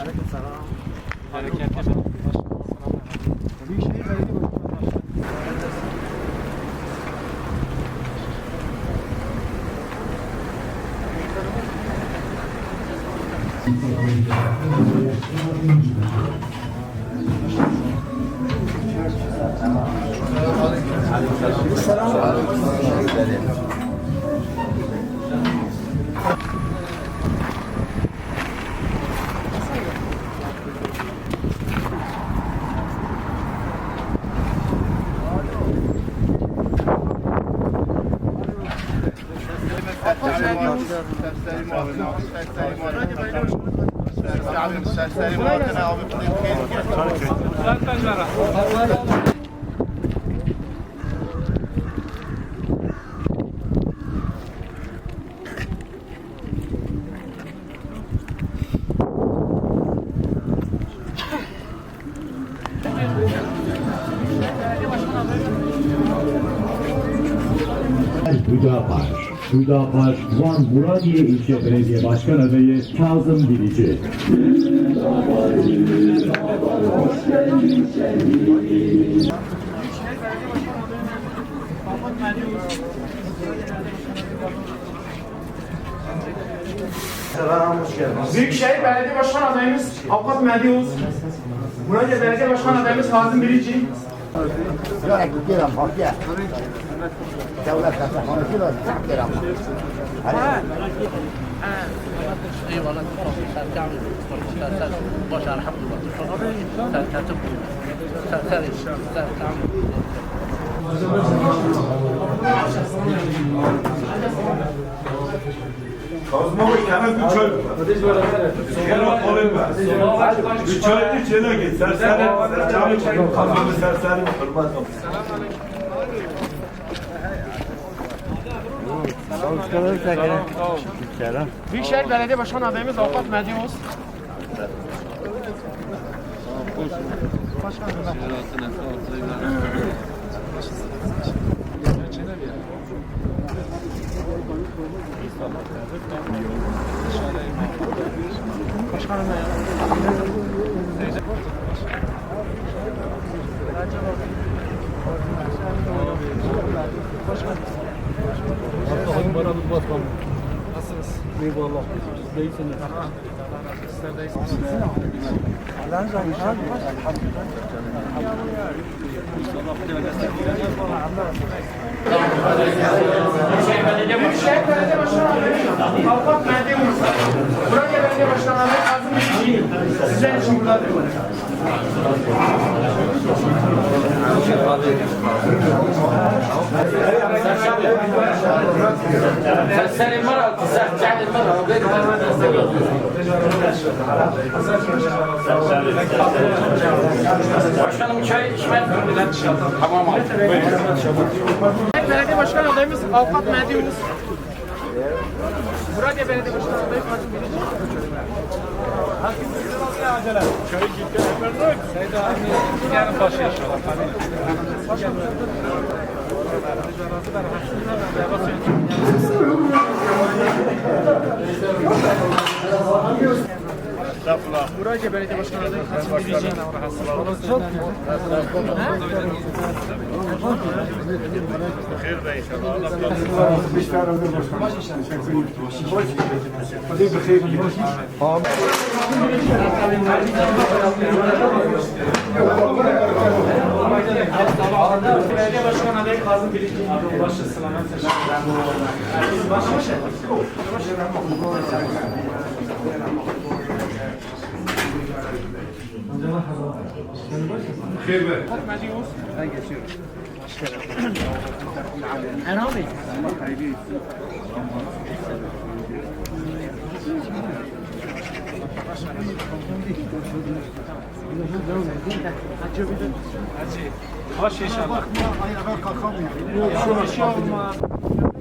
Aleykümselam. Hareketli. Büyükşehir Belediye Başkanı. Hüdapar, Van Muradiye İlçe Belediye Başkan Adayı Kazım Bilici. Büyükşehir Belediye Başkan adayımız Avukat Mehdi Oğuz. Muradiye Belediye Başkan adayımız Kazım Bilici. لا كده مفاجأة دولة كده كده كده اي والله تعمل باش الحمد لله Kazma bu kenar bir çöl. Kenar olayım ben. Bir çöl içine git. Serseri. Kazma bir serseri. Hırmat olsun. Büyükşehir Belediye Başkan adayımız Avukat Mehdi Oğuz. Başkanım ya. Nasılsınız? Eyvallah. Değilsiniz. Sizler de iyisiniz. Allah'ın zahmeti abi. Büyükşehir Belediye Başkan adayımız Avukat Mehdi Oğuz. Muradiye Belediye Başkan adayı Kazım Bilici. Sizler için buradadır. سرسري المرأة تساعد المرأة Başkanım çay içmek tamam abi. Belediye Başkan adayımız Avukat Mehdi Oğuz. Muradiye Belediye Başkan adayı Kazım Bilici. Çayı gitti. Seyda abi yarın başı yaşıyorlar. Muradiye Belediye Başkan adayı Kazım Bilici. Hayır be inşallah. Belediye Başkan adayı Kazım Bilici. Hayır be. Ben geçiyorum. Baş inşallah. Hayır ben kalkamıyorum. Yok, şu an